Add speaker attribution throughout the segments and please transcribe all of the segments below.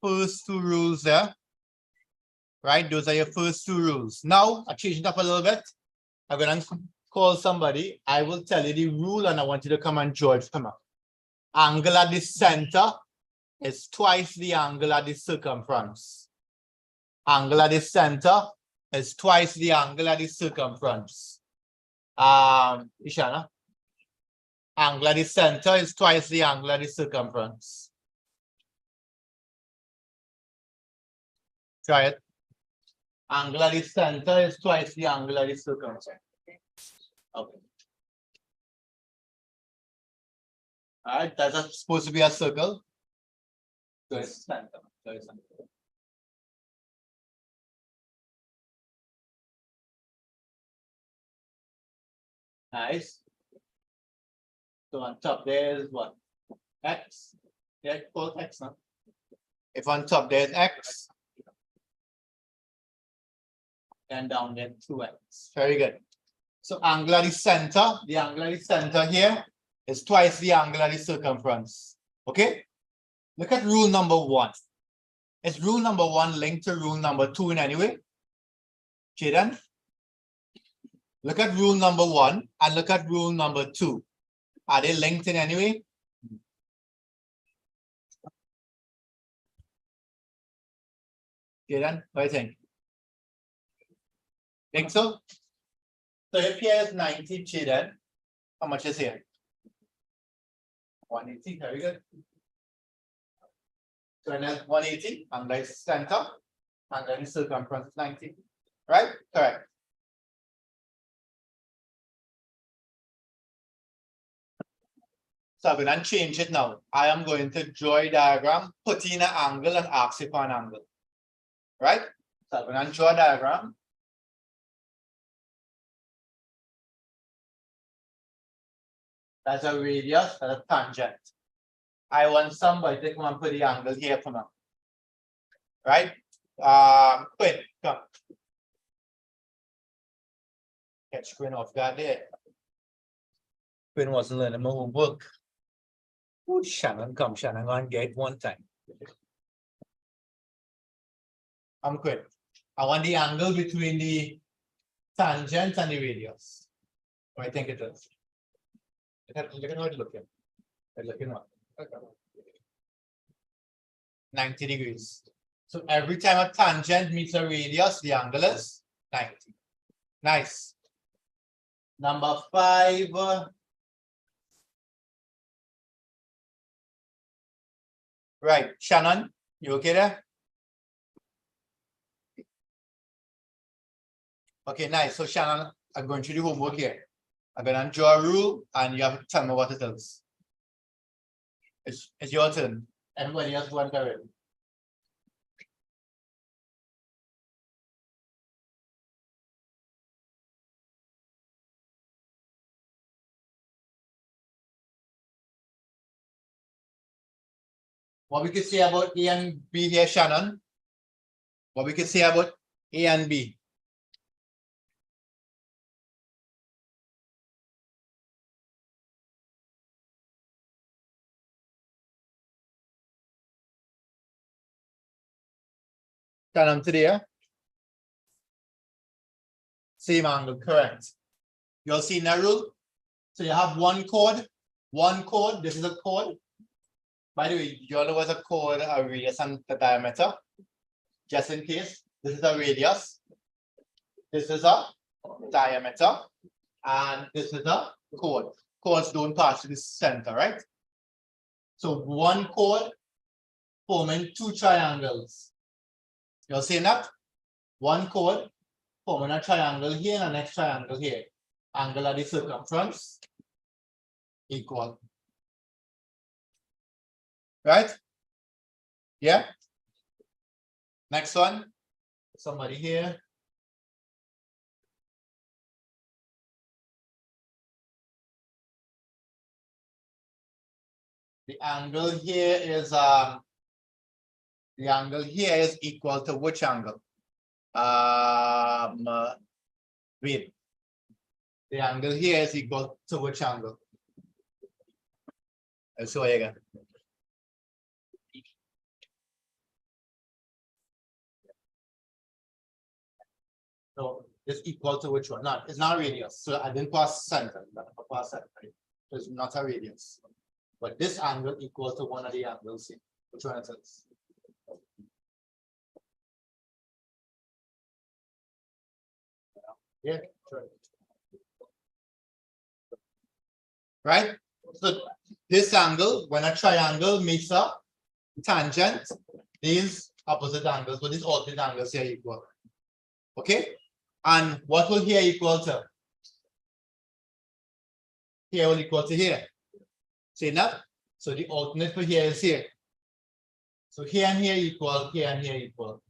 Speaker 1: first two rules there. Right? Those are your first two rules. Now, I changed it up a little bit. I'm going to call somebody. I will tell you the rule and I want you to come and draw it. Come on. Angle at the center is twice the angle at the circumference. Angle at the center is twice the angle at the circumference. Ishana. Angle at the center is twice the angle at the circumference. Try it. Angle at the center is twice the angle at the circumference. Okay. All right, that's supposed to be a circle. So it's center. So it's center. Nice. So on top there is what? X. Yeah, called X now. If on top there is X, and down there 2x. Very good. So angle at the center here is twice the angle at the circumference. Okay? Look at rule number 1. Is rule number 1 linked to rule number 2 in any way? Jaden? Look at rule number 1 and look at rule number 2. Are they linked in any way? Jaden, what do you think? Think so? So if here is 90, Jaden, how much is here? 180, very good. So then 180, and that's center, and then circumference is 90. Right? Correct. So I'm going to change it now. I am going to draw a diagram, put in an angle, and ask you for an angle. Right? So I'm going to draw a diagram. That's a radius, that's a tangent. I want somebody to come and put the angle here for now. Right? Quinn, come. Catch Quinn off guard there. Quinn wasn't learning my homework. Oh, Shannon, come, Shannon, go and get one time. I'm Quinn. I want the angle between the tangent and the radius. What do I think it is? Look at how it's looking. It's looking what? 90 degrees. So every time a tangent meets a radius, the angle is 90. Nice. Number 5. Right, Shannon, you okay there? Okay, nice. So Shannon, I'm going to do homework here. I'm going to draw a rule and you have to tell me what it is. It's your turn. Everybody else want to read. What we could say about A and B here, Shannon? What we could say about A and B? Shannon, today, same angle, correct. You'll see that rule. So you have one chord, this is a chord. By the way, you all know what's a chord, a radius, and the diameter. Just in case, this is a radius, this is a diameter, and this is a chord. Chords don't pass to the center, right? So one chord forming two triangles. You're seeing that? One chord forming a triangle here and a next triangle here. Angle at the circumference equal. Right? Yeah? Next one. Somebody here. The angle here is equal to which angle? Wait. The angle here is equal to which angle? I'll show you again. So it's equal to which one? Not, it's not radius. So I didn't pass center. Pass center. It's not a radius. But this angle equal to one of the angles here. Which one is it? Yeah, sure. Right? So this angle, when a triangle meets a tangent, these opposite angles, but these alternate angles here equal. Okay? And what will here equal to? Here will equal to here. See that? So the alternate for here is here. So here and here equal, here and here equal.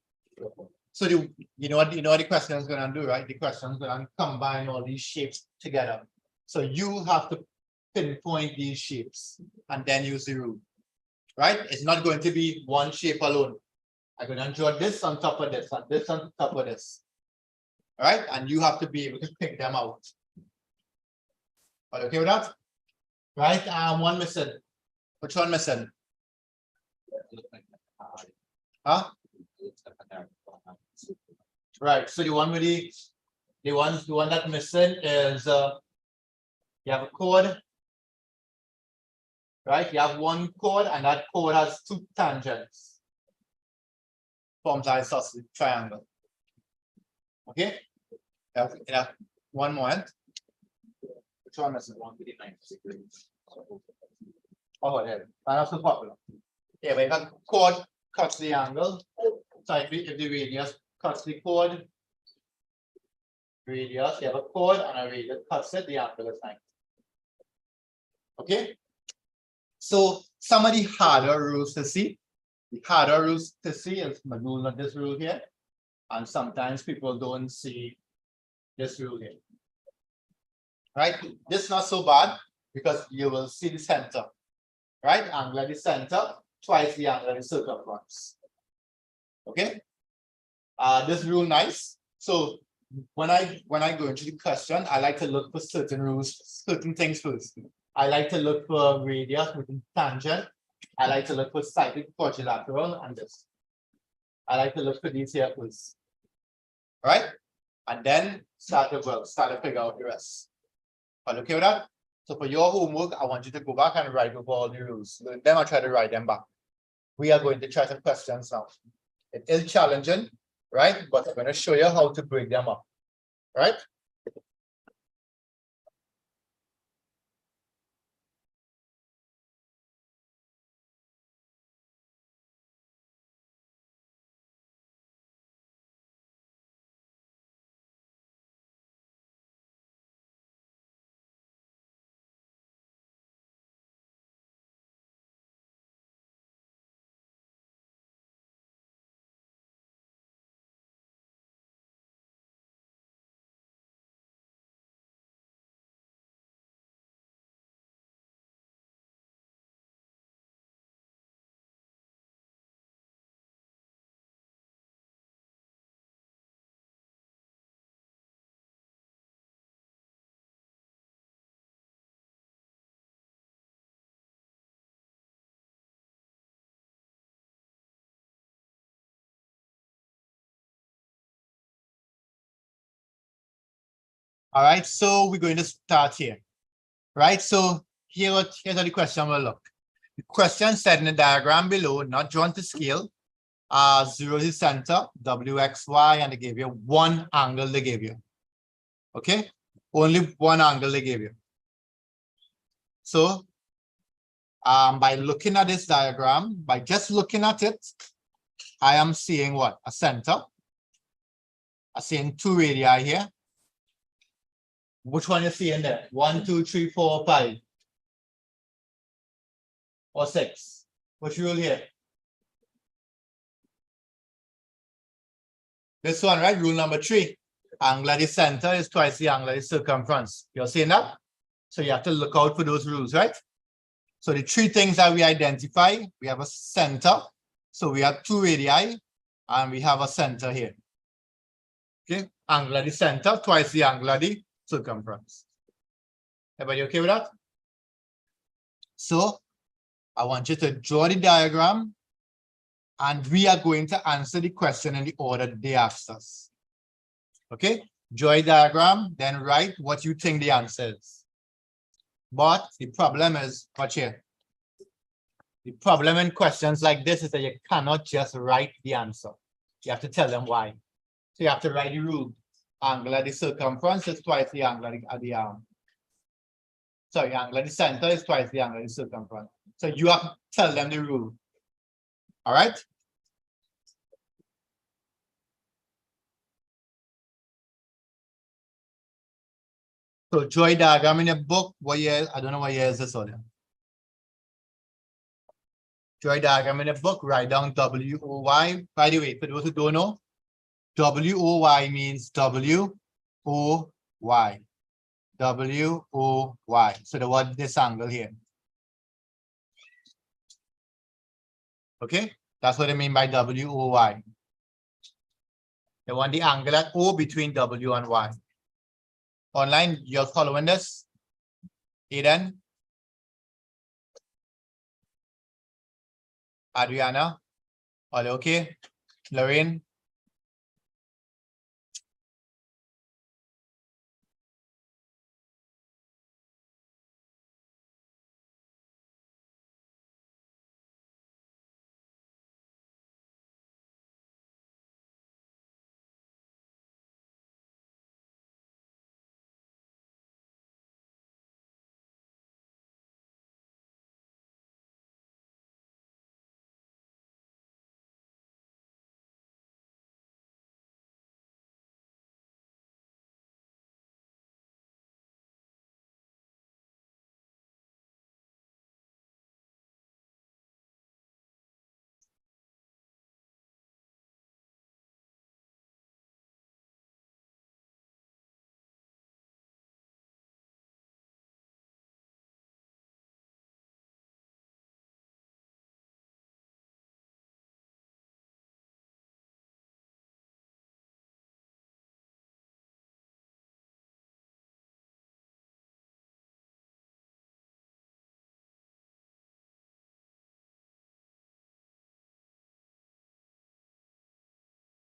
Speaker 1: So you know what the question is going to do, right? The question is going to combine all these shapes together. So you have to pinpoint these shapes and then use the rule. Right? It's not going to be one shape alone. I'm going to draw this on top of this and this on top of this. All right? And you have to be able to pick them out. Are you okay with that? Right? One missing. Which one missing? Huh? Right. So the one with the one that missing is you have a chord. Right? You have one chord and that chord has two tangents. Forms an isosceles triangle. Okay? Yeah. One moment. Which one is it? 159 degrees. Oh, yeah. That's so popular. Yeah, but if a chord cuts the angle, so if the radius cuts the chord, radius, you have a chord and a radius cuts it, the angle is 90. Okay? So some of the harder rules to see. The harder rules to see is my rule, not this rule here. And sometimes people don't see this rule here. Right? This is not so bad because you will see the center. Right? Angle at the center, twice the angle at the circumference. Okay? This rule nice. So when I go into the question, I like to look for certain rules, certain things first. I like to look for radius with tangent. I like to look for cyclic quadrilateral and this. I like to look for these here first. Right? And then start to figure out the rest. Are you okay with that? So for your homework, I want you to go back and write over all the rules. Then I'll try to write them back. We are going to try some questions now. It is challenging, right? But I'm going to show you how to break them up. Right? All right, so we're going to start here. Right, so here's how the question will look. The question said in the diagram below, not drawn to scale, 0 is the center, WXY, and they gave you one angle they gave you. Okay, only one angle they gave you. So by looking at this diagram, by just looking at it, I am seeing what? A center. I'm seeing two radii here. Which one you see in there? 1, 2, 3, 4, 5. Or 6. Which rule here? This one, right? Rule number 3. Angle at the center is twice the angle at the circumference. You're seeing that? So you have to look out for those rules, right? So the three things that we identify, we have a center. So we have two radii and we have a center here. Okay, angle at the center, twice the angle at the circumference. Everybody okay with that? So I want you to draw the diagram and we are going to answer the question in the order they asked us. Okay, draw a diagram, then write what you think the answer is. But the problem is, watch here. The problem in questions like this is that you cannot just write the answer. You have to tell them why. So you have to write the rule. Angle at the circumference is twice the angle at the arm. Sorry, angle at the center is twice the angle at the circumference. So you have to tell them the rule. All right. So draw a diagram in a book. What year? I don't know what year is this on. Draw a diagram in a book. Write down WOY. By the way, for those who don't know, WOY means WOY. WOY. So the word this angle here. Okay, that's what I mean by WOY. They want the angle at O between W and Y. Online, you're following this? Eden? Adriana? All okay? Lorraine?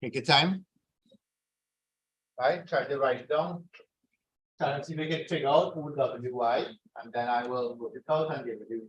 Speaker 1: Take your time. All right, try to write it down. Try to see if we can figure out who WY, and then I will work it out and give it to you.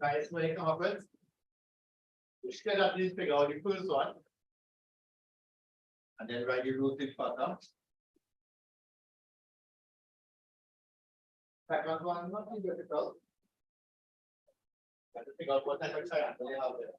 Speaker 1: Guys, when you come up with, you should at least figure out the first one, and then write the root in further. Second one, not too difficult. You have to figure out what type of triangle you have there.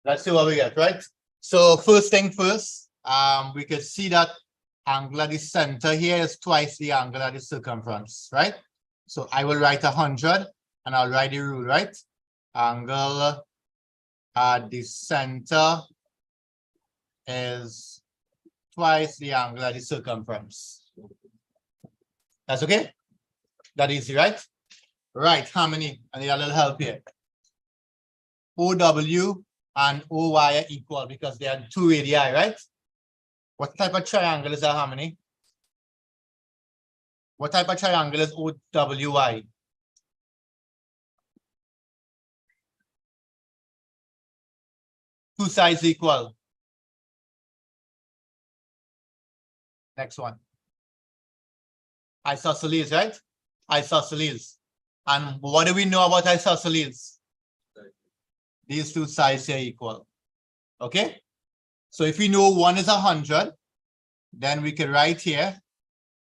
Speaker 1: Let's see what we get, right? So first thing first, we could see that angle at the center here is twice the angle at the circumference, right? So I will write 100 and I'll write the rule, right? Angle at the center is twice the angle at the circumference. That's okay? That easy, right? Right, how many? I need a little help here. OW and OY are equal because they are two radii, right? What type of triangle is that, Harmony? What type of triangle is OWY? Two sides equal. Next one. Isosceles, right? Isosceles. And what do we know about isosceles? These two sides are equal. Okay? So if we know one is 100, then we can write here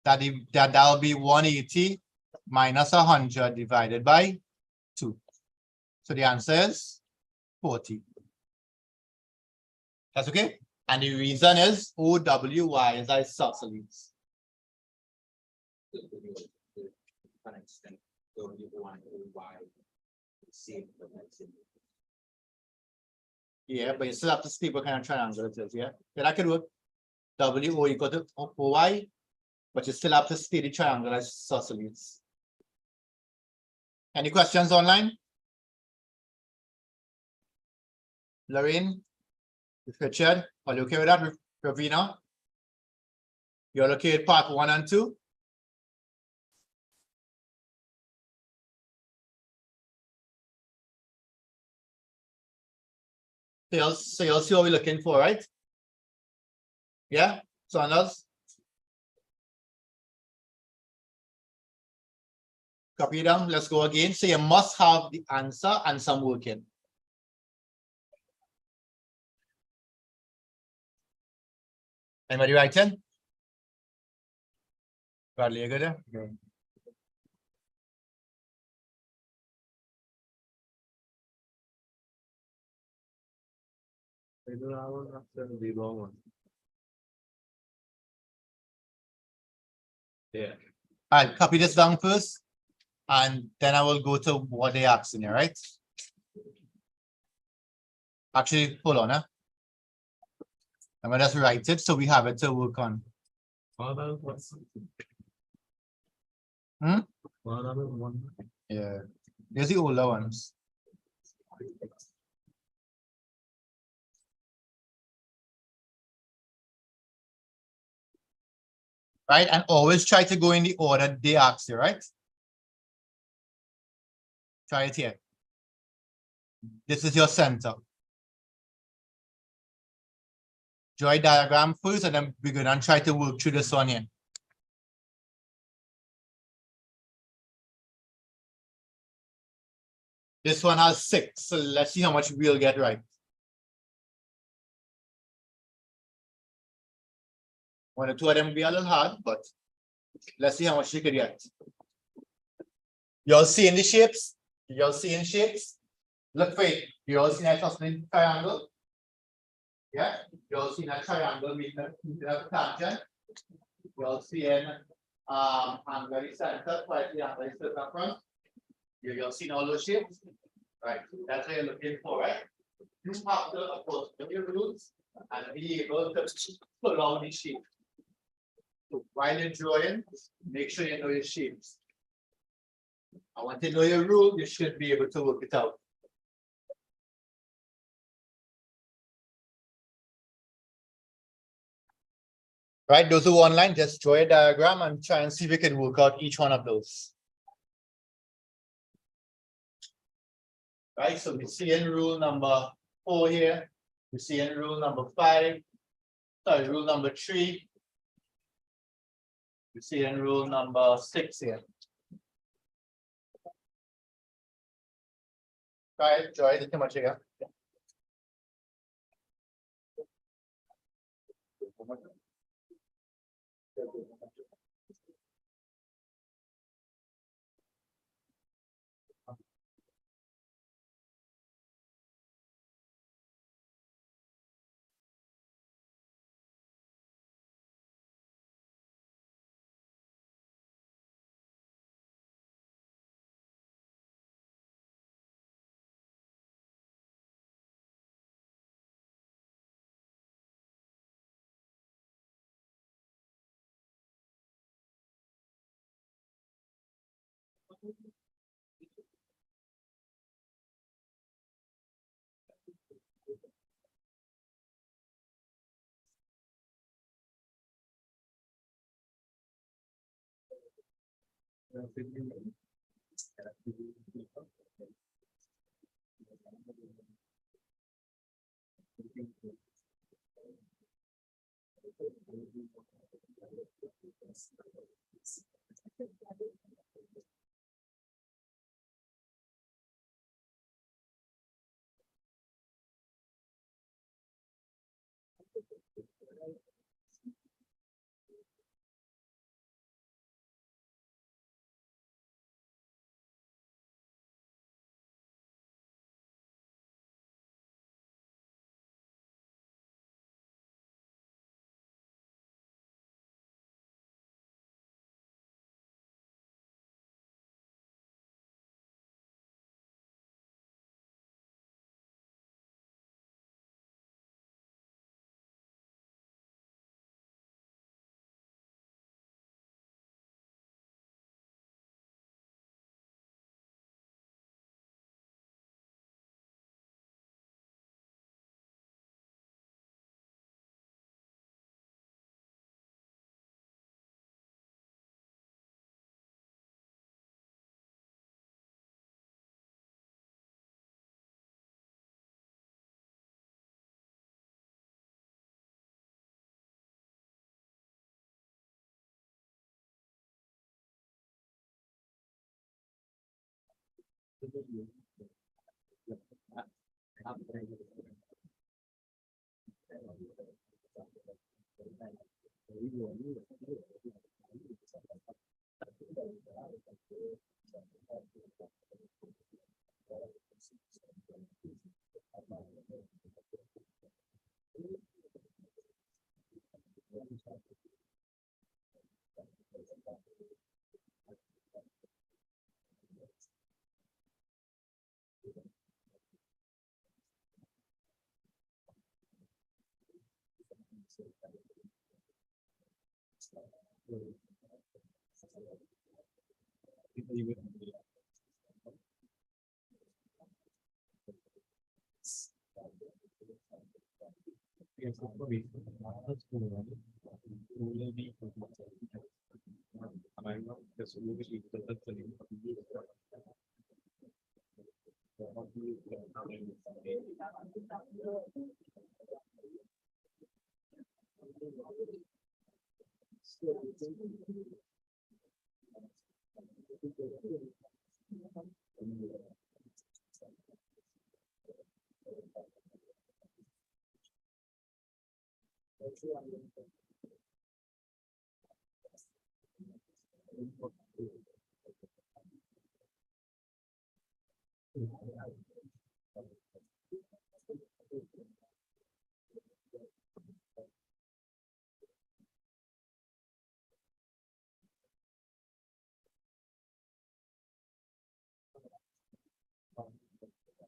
Speaker 1: that that'll be 180 minus 100 divided by 2. So the answer is 40. That's okay? And the reason is OWY is isosceles. Yeah, but you still have to see what kind of triangle it is, yeah? Yeah, that could work. WO equal to OY, but you still have to state the triangle as isosceles. Any questions online? Lorraine? Richard? Are you okay with that? Ravina? You're okay with part 1 and 2? So you'll see what we're looking for, right? Yeah? Someone else? Copy it down. Let's go again. So you must have the answer and some working. Anybody writing? Bradley, you good there? Okay. Yeah. I'll copy this down first, and then I will go to what they asking you, right? Actually, hold on, huh? I'm gonna just write it so we have it to work on. Yeah, there's the older ones. Right, and always try to go in the order they ask you, right? Try it here. This is your center. Draw a diagram first, and then we're gonna try to work through this one here. This one has 6, so let's see how much we'll get right. One or two of them will be a little hard, but let's see how much you can get. You're seeing the shapes? You're seeing shapes? Look for it. You're all seeing a triangle? Yeah? You're all seeing a triangle with a tangent. You're all seeing angle center, twice the angle circumference. You're seeing all those shapes? Right, that's what you're looking for, right? You have to, of course, know your roots and be able to pull out the shape. So while you're drawing, make sure you know your shapes. I want to know your rule, you should be able to work it out. Right, those who are online, just draw a diagram and try and see if we can work out each one of those. Right, so we see in rule number 4 here, we see in rule number 5, sorry, rule number 3. We see in rule number 6 here. Right, draw it too much again.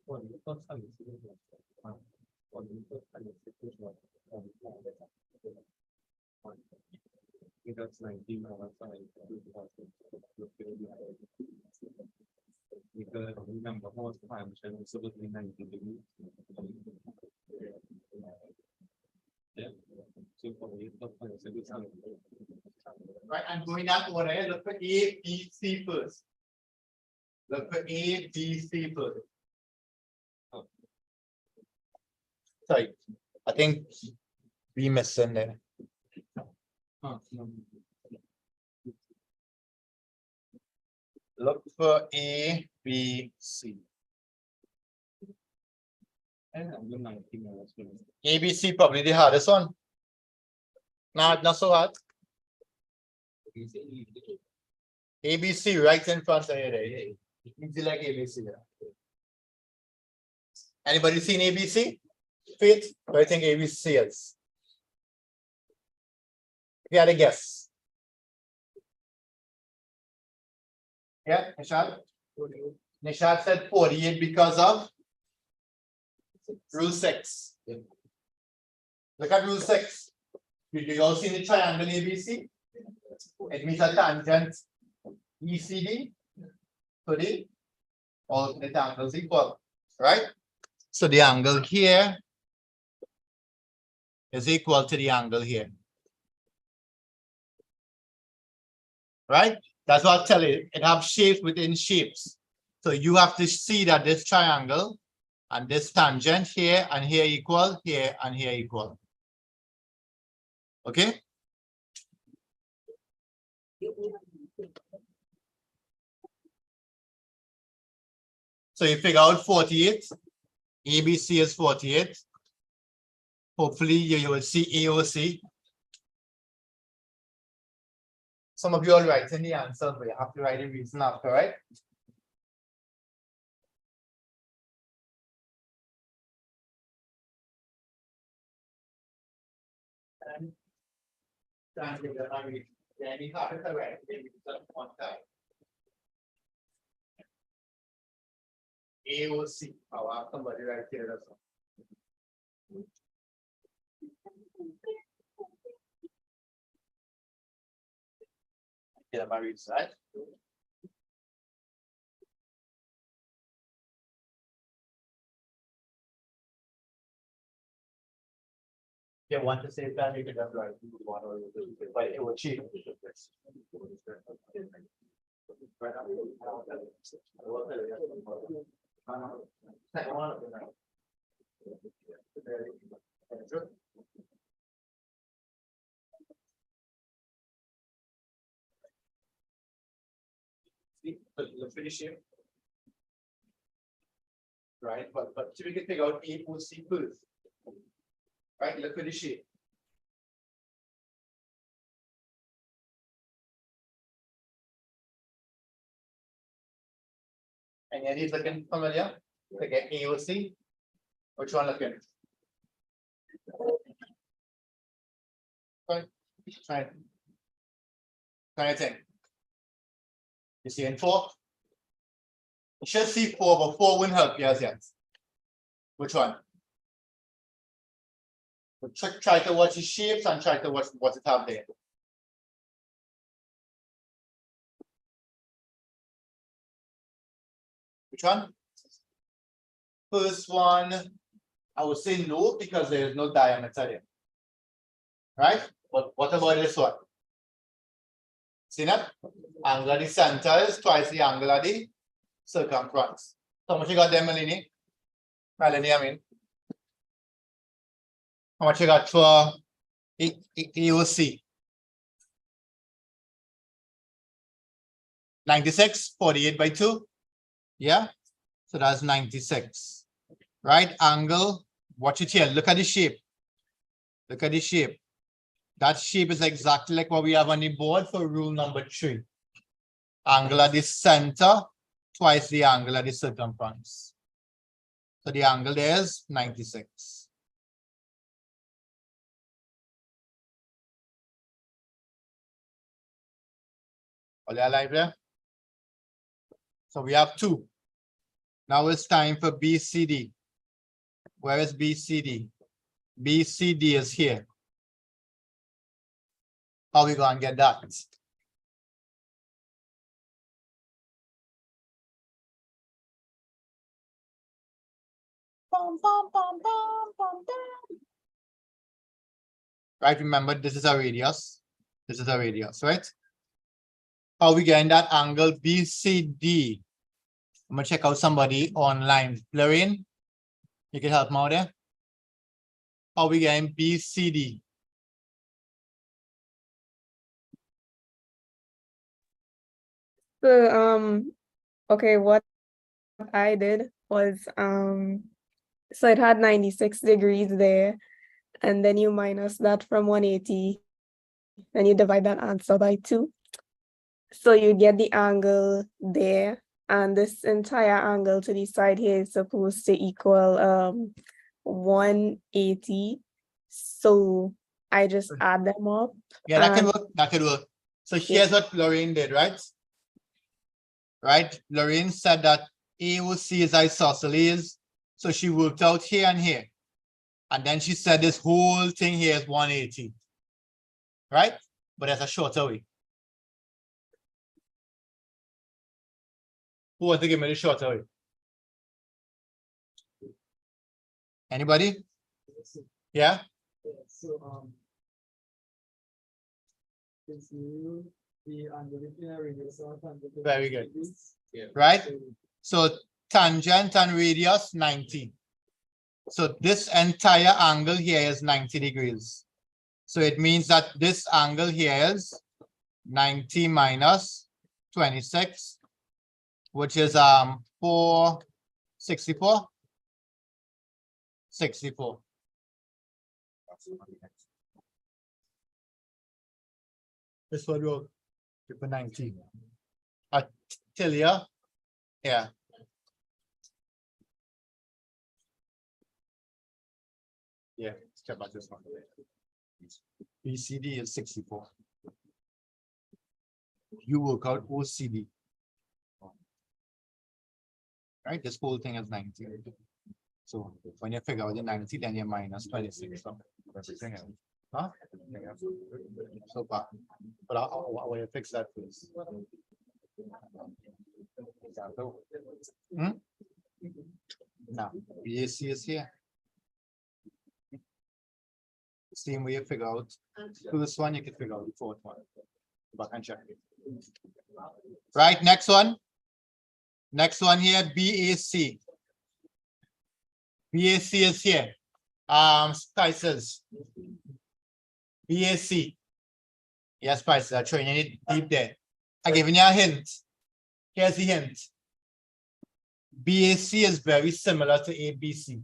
Speaker 1: Right, I'm going that order. Look for A, B, C first. Look for A, B, C first. Sorry, I think we missing there. Look for A, B, C. A, B, C probably the hardest one. Not so hard. A, B, C right in front of you there. Easy like A, B, C. Anybody seen A, B, C? Faith? What do you think A, B, C is? If you had a guess. Yeah, Nishad? Nishad said 48 because of rule 6. Look at rule 6. You all see the triangle ABC? It means a tangent ECD to the alternate angles equal, right? So the angle here is equal to the angle here. Right? That's what I tell you. It has shapes within shapes. So you have to see that this triangle and this tangent here and here equal, here and here equal. Okay? So you figure out 48. ABC is 48. Hopefully you will see AOC. Some of you are writing the answer, but you have to write the reason after, right? AOC. I'll have somebody right here as well. Yeah, my read side. Yeah, want to say that you could have right one or but it will cheat. Let's finish here. Right, but we can figure out AOC first. Right, look at the shape. And then he's looking familiar. Again, AOC. Which one looking? Try it. Think. You see in 4? You should see 4, but 4 wouldn't help you as yet. Which one? Try to watch the shapes and try to watch what it have there. Which one? First one, I would say no because there is no diameter there. Right? But what about this one? See that? Angle of the center is twice the angle of the circumference. So how much you got there, Melanie? Melanie, I mean. How much you got for EOC? 96, 48 by 2. Yeah. So that's 96. Right? Angle. Watch it here. Look at the shape. Look at the shape. That shape is exactly like what we have on the board for rule number 3. Angle at the center, twice the angle at the circumference. So the angle there is 96. Are you alive there? So we have 2. Now it's time for BCD. Where is BCD? BCD is here. How we gonna get that? Right, remember this is a radius. This is a radius, right? How we getting that angle BCD? I'm gonna check out somebody online. Lorraine, you can help me out there. How we getting BCD?
Speaker 2: So okay, what I did was so it had 96 degrees there, and then you minus that from 180, and you divide that answer by 2. So you get the angle there, and this entire angle to the side here is supposed to equal 180. So I just add them up.
Speaker 1: Yeah, that can work. That could work. So here's what Lorraine did, right? Right? Lorraine said that AOC is isosceles. So she worked out here and here. And then she said this whole thing here is 180. Right? But that's a shorter way. Who wants to give me the shorter way? Anybody? Yeah?
Speaker 3: So
Speaker 1: Very good. Right? So tangent and radius 90. So this entire angle here is 90 degrees. So it means that this angle here is 90 minus 26, which is 464. 64. This one will give 90. Tilia, yeah. Yeah, let's check out this one. BCD is 64. You work out OCD. Right, this whole thing is 90. So when you figure out the 90, then you minus 26 from everything else. Huh? So far. But I will fix that first. Now, BAC is here. Same way you figure out this one, you can figure out the fourth one. Back and check it. Right, next one. Next one here, BAC. BAC is here. Spices. BAC. Yes, Spices. I'm showing you deep there. I'm giving you a hint. Here's the hint. BAC is very similar to ABC.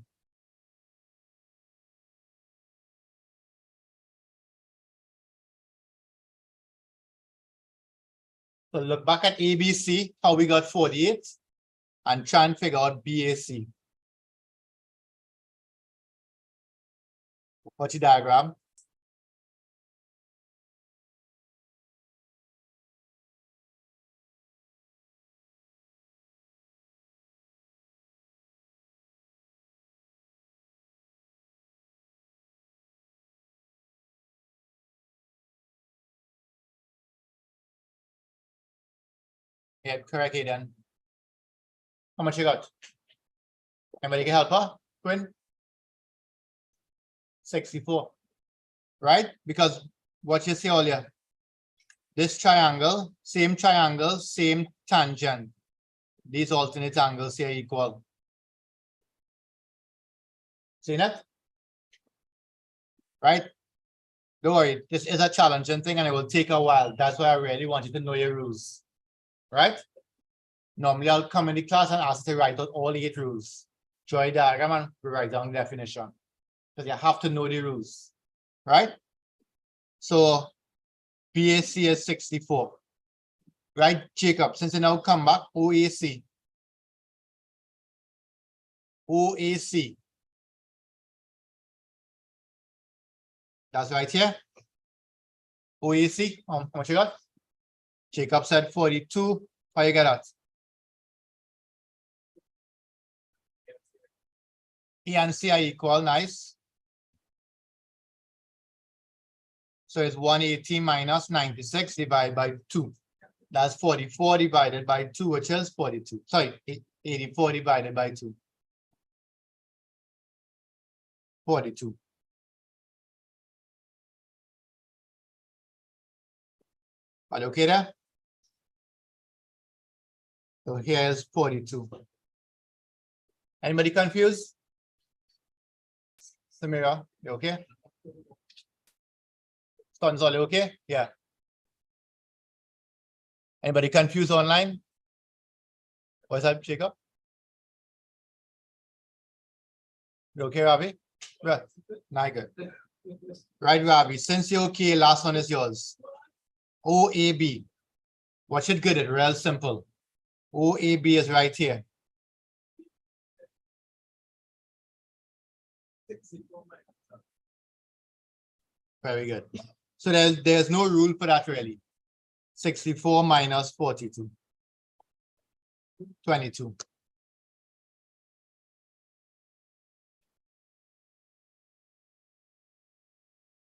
Speaker 1: So look back at ABC, how we got 48, and try and figure out BAC. What's the diagram? Yeah, correct, Aiden. How much you got? Anybody can help her? Quinn? 64. Right? Because what you see earlier, this triangle, same tangent. These alternate angles here equal. See that? Right? Don't worry, this is a challenging thing and it will take a while. That's why I really want you to know your rules. Right? Normally I'll come in the class and ask you to write out all 8 rules. Draw a diagram and write down the definition. Because you have to know the rules. Right? So BAC is 64. Right, Jacob, since you now come back, OAC. OAC. That's right here. OAC, how much you got? Jacob said 42. How you get that? E and C are equal, nice. So it's 180 minus 96 divided by 2. That's 44 divided by 2, which is 42. Sorry, 84 divided by 2. 42. Are you okay there? So here's 42. Anybody confused? Samira, you okay? Gonzalo, okay? Yeah. Anybody confused online? What's that, Jacob? You okay, Ravi? Right. Not good. Right, Ravi. Since you're okay, last one is yours. OAB. Watch it good. It's real simple. OAB is right here. Very good. So there's no rule for that really. 64 minus 42. 22.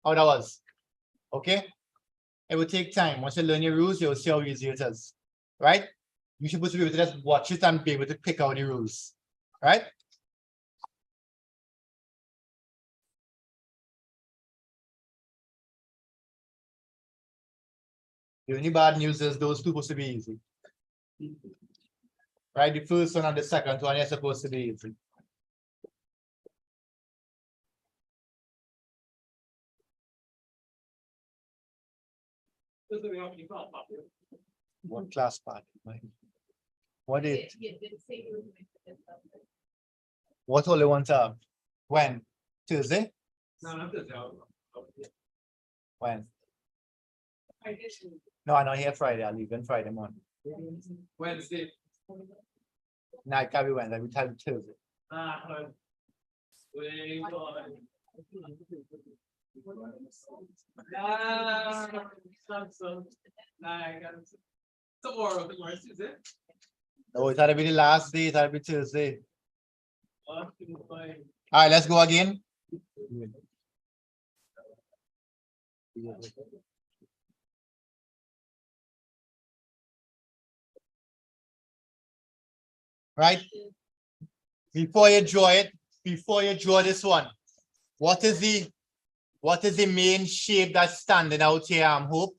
Speaker 1: How that was? Okay. It will take time. Once you learn your rules, you'll see how easy it is. Right? You should be able to just watch it and be able to pick out the rules. Right? The only bad news is those two supposed to be easy. Right? The first one and the second one is supposed to be easy. What class part? What is? What all they want to have? When? Tuesday?
Speaker 3: No, not Thursday.
Speaker 1: When? No, I'm not here Friday. I'll leave on Friday morning.
Speaker 3: Wednesday.
Speaker 1: No, it can't be Wednesday. We tell you Tuesday.
Speaker 3: Way tomorrow, Tuesday.
Speaker 1: No, it had to be the last day. It had to be Tuesday. All right, let's go again. Right? Before you draw it, before you draw this one, what is the main shape that's standing out here, Hope?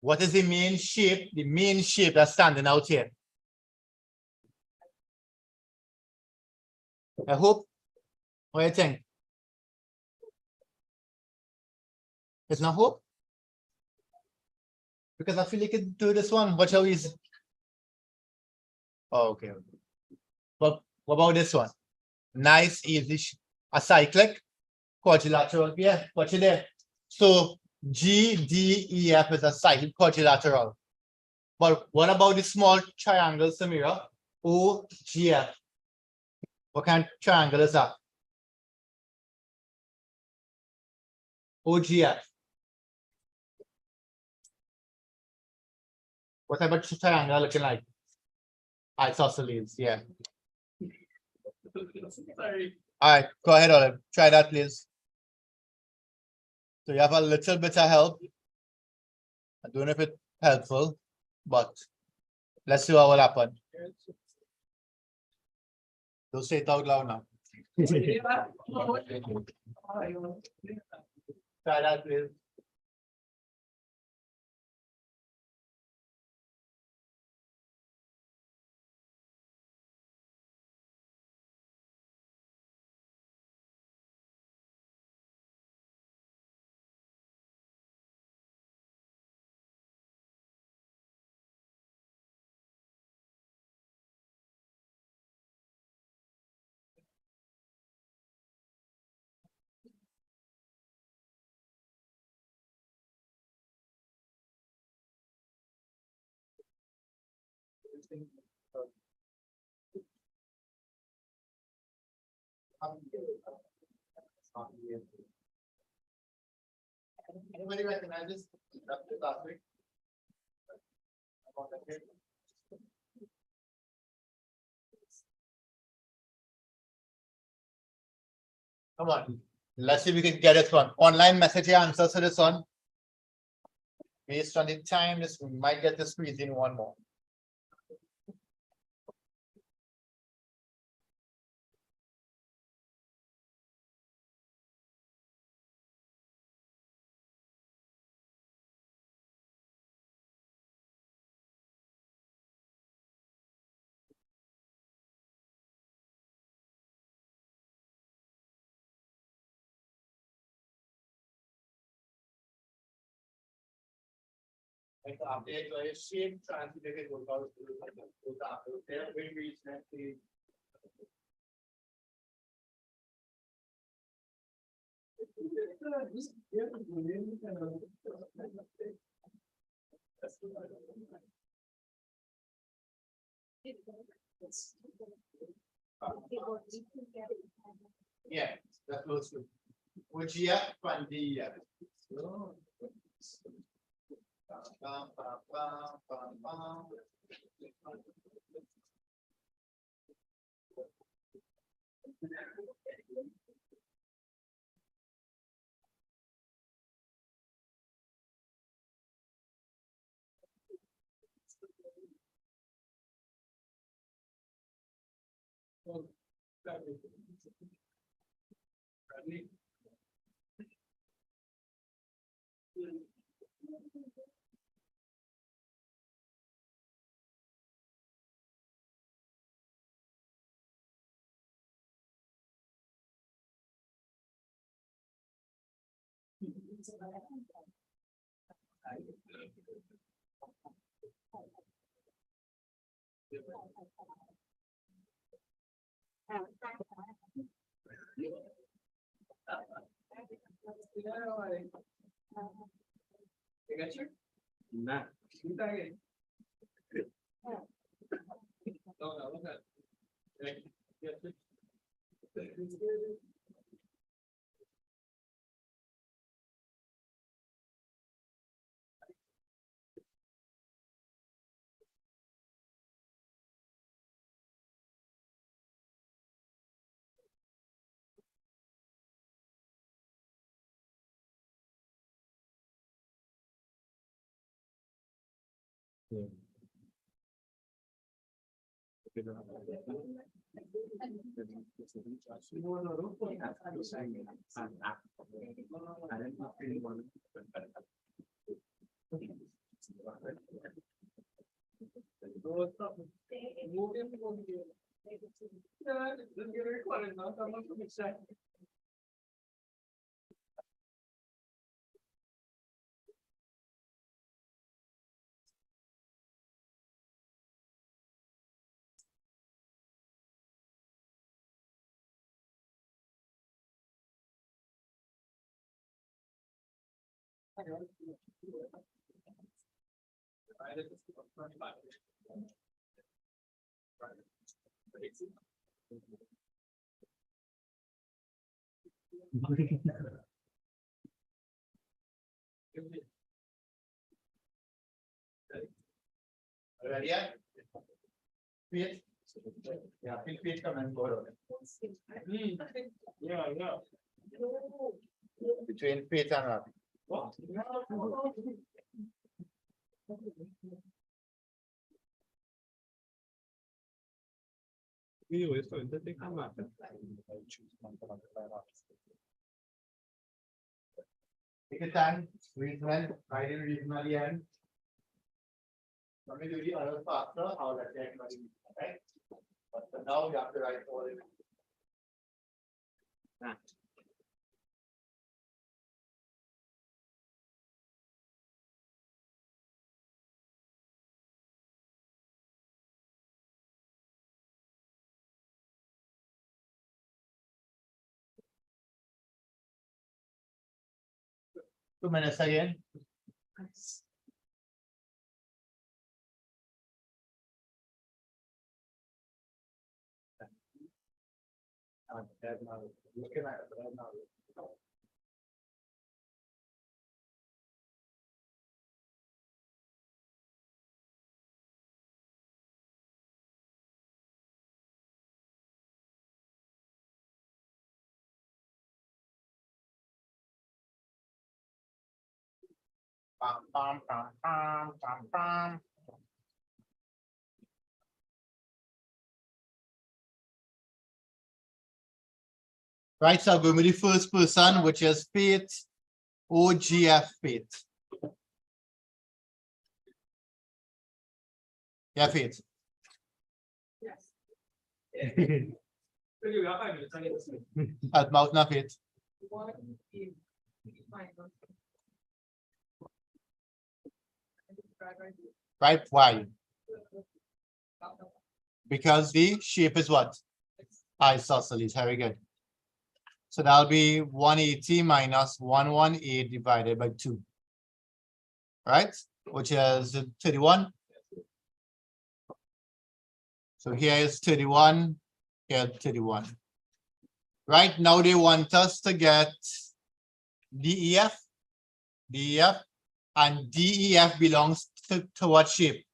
Speaker 1: What is the main shape that's standing out here? I hope. What do you think? It's not hope? Because I feel like you can do this one. Watch how easy. Oh, okay. But what about this one? Nice, easy, a cyclic, quadrilateral. Yeah, watch it there. So G, D, E, F is a cyclic quadrilateral. But what about the small triangle, Samira? O, G, F. What kind of triangle is that? OGF. What type of triangle looking like? Isosceles, yeah.
Speaker 3: Sorry.
Speaker 1: All right, go ahead, Olive. Try that, please. So you have a little bit of help. I don't know if it's helpful, but let's see what will happen. Don't say it out loud now. Try that, please. Anybody recognize this? Last week? Come on, let's see if we can get this one. Online message answers to this one. Based on the time, this we might get to squeeze in one more. Like update like shape translated workout very recently. Yeah, that was good. Which yeah, Pandi.
Speaker 3: Nah. No, look at.
Speaker 1: Ready? Page. Yeah, page come and go.
Speaker 3: Yeah.
Speaker 1: Between page and Rafi.
Speaker 3: Io sto in te chiamata.
Speaker 1: Take your time, read well, write in reason at the end. Let me do the other faster, how that take okay? But for now, you have to write all in. Two minutes again. Looking at it now. Pam, pam, pam, pam, pam, pam. Right, so I'm going with the first person, which is Faith, OGF Faith. Yeah, Faith. At mouth, not Faith. Right, why? Because the shape is what? Isosceles, very good. So that'll be 180 minus 118 divided by 2. Right? Which is 31. So here is 31, here 31. Right now they want us to get DEF, and DEF belongs to what shape?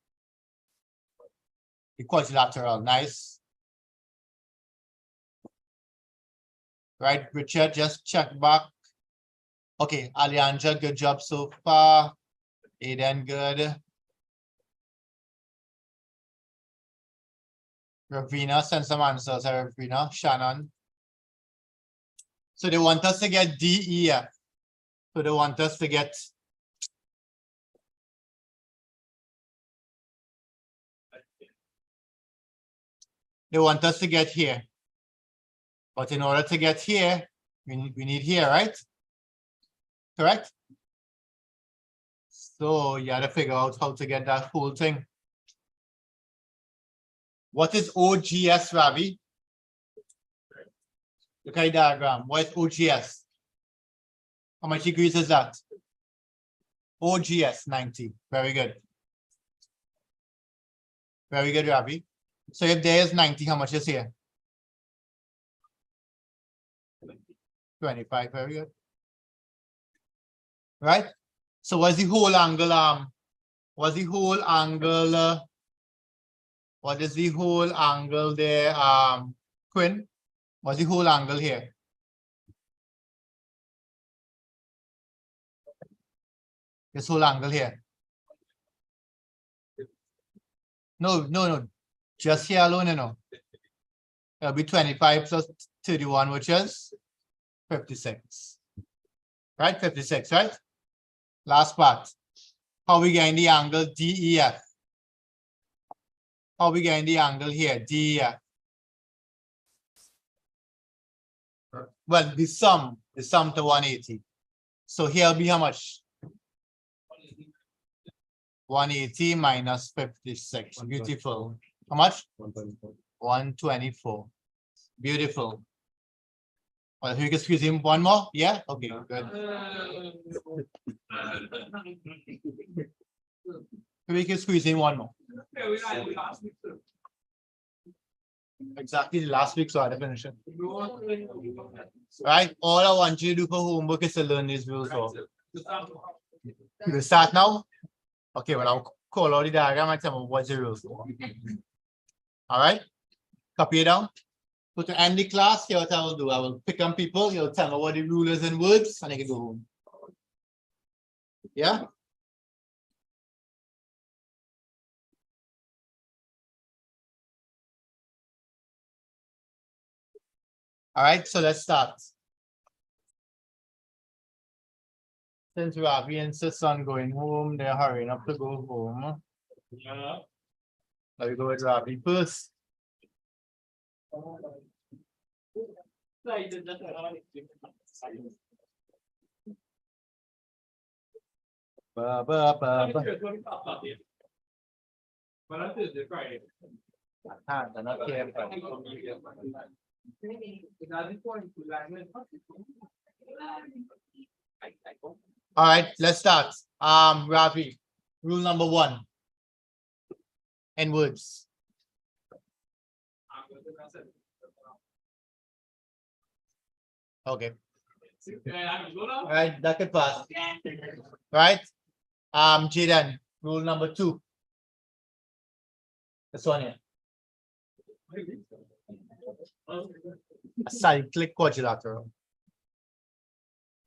Speaker 1: The quadrilateral, nice. Right, Richard, just check back. Okay, Alejandra, good job so far. Aiden, good. Ravina, send some answers, Ravina. Shannon. So they want us to get DEF. So they want us to get here. But in order to get here, we need here, right? Correct? So you gotta figure out how to get that whole thing. What is OGS, Ravi? Look at the diagram. What is OGS? How much degrees is that? OGS 90. Very good. Very good, Ravi. So if there is 90, how much is here? 25. Very good. Right? So what's the whole angle? What's the whole angle? What is the whole angle there, Quinn? What's the whole angle here? This whole angle here. No. Just here alone, you know. It'll be 25 plus 31, which is 56. Right? 56, right? Last part. How we getting the angle DEF? How we getting the angle here? DEF. Well, the sum to 180. So here will be how much? 180 minus 56. Beautiful. How much? 124. Beautiful. Well, you can squeeze in one more? Yeah? Okay, good. We can squeeze in one more. Exactly the last week, so I had to finish it. Right? All I want you to do for homework is to learn these rules. You start now? Okay, well, I'll call out the diagram and tell me what's the rules. All right? Copy it down. So to end the class, here what I will do, I will pick on people, you'll tell me what the rule is in words, and I can go home. Yeah? All right, so let's start. Since Ravi insists on going home, they're hurrying up to go home. Yeah. Let me go with Ravi first. All right, let's start. Ravi, rule number 1. In words. Okay. All right, that could pass. Right? Jaden, rule number 2. This one here. A cyclic quadrilateral.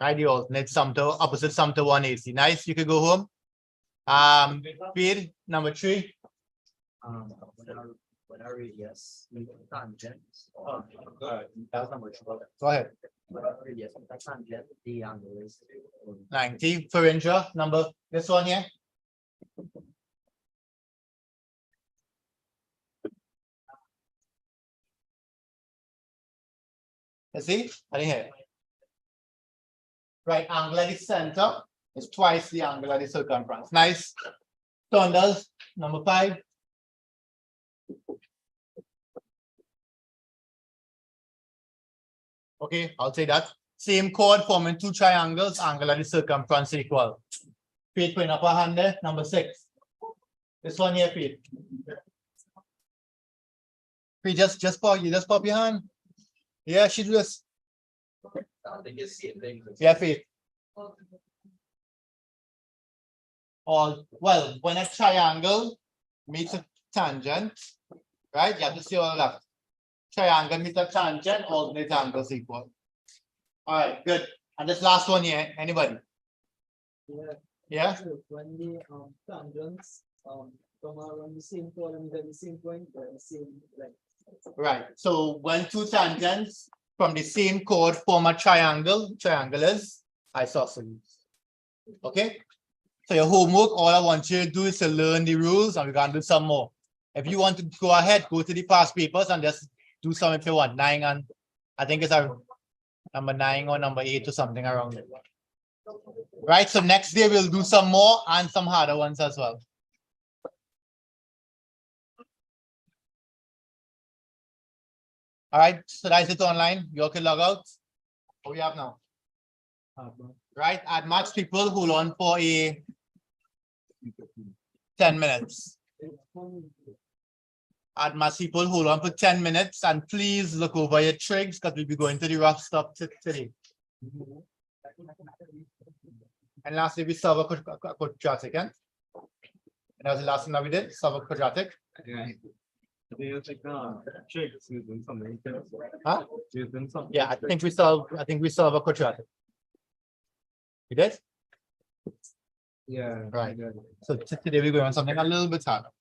Speaker 1: Right, you alternate sum to opposite sum to 180. Nice, you could go home. Speed number 3.
Speaker 4: When our radius meet tangent.
Speaker 1: That's number 2. Go ahead.
Speaker 4: When our radius meet tangent, the angle is
Speaker 1: 90 for Indra. Number this one here. You see? I didn't hear it. Right angle at the center is twice the angle at the circumference. Nice. Saunders, number 5. Okay, I'll say that. Same chord forming 2 triangles, angle at the circumference equal. Feet putting up a hand there, number 6. This one here, feet. Feet, just pop your hand. Yeah, she do this.
Speaker 4: I think it's the same thing.
Speaker 1: Yeah, feet. All well, when a triangle meets a tangent, right? You have to see all that. Triangle meets a tangent, alternate angles equal. All right, good. And this last one here, anybody?
Speaker 5: Yeah.
Speaker 1: Yeah.
Speaker 5: So when the tangents come around the same column, then the same point, the same length.
Speaker 1: Right. So when 2 tangents from the same chord form a triangle, triangle is isosceles. Okay. So your homework, all I want you to do is to learn the rules, and we're gonna do some more. If you want to go ahead, go to the past papers and just do some if you want. 9 and I think it's a number 9 or number 8 or something around it. Right. So next day we'll do some more and some harder ones as well. All right, so that's it online. You all can log out. What we have now? Right, at max people hold on for a 10 minutes. At max people hold on for 10 minutes and please look over your trigs because we'll be going to the rough stuff today. And lastly, we solve a quadratic. And that was the last thing that we did, solve a quadratic.
Speaker 3: Yeah. I think it's like tricks using something.
Speaker 1: Huh?
Speaker 3: Using something.
Speaker 1: Yeah, I think we solve a quadratic. You did?
Speaker 3: Yeah.
Speaker 1: Right. So today we're going on something a little bit harder.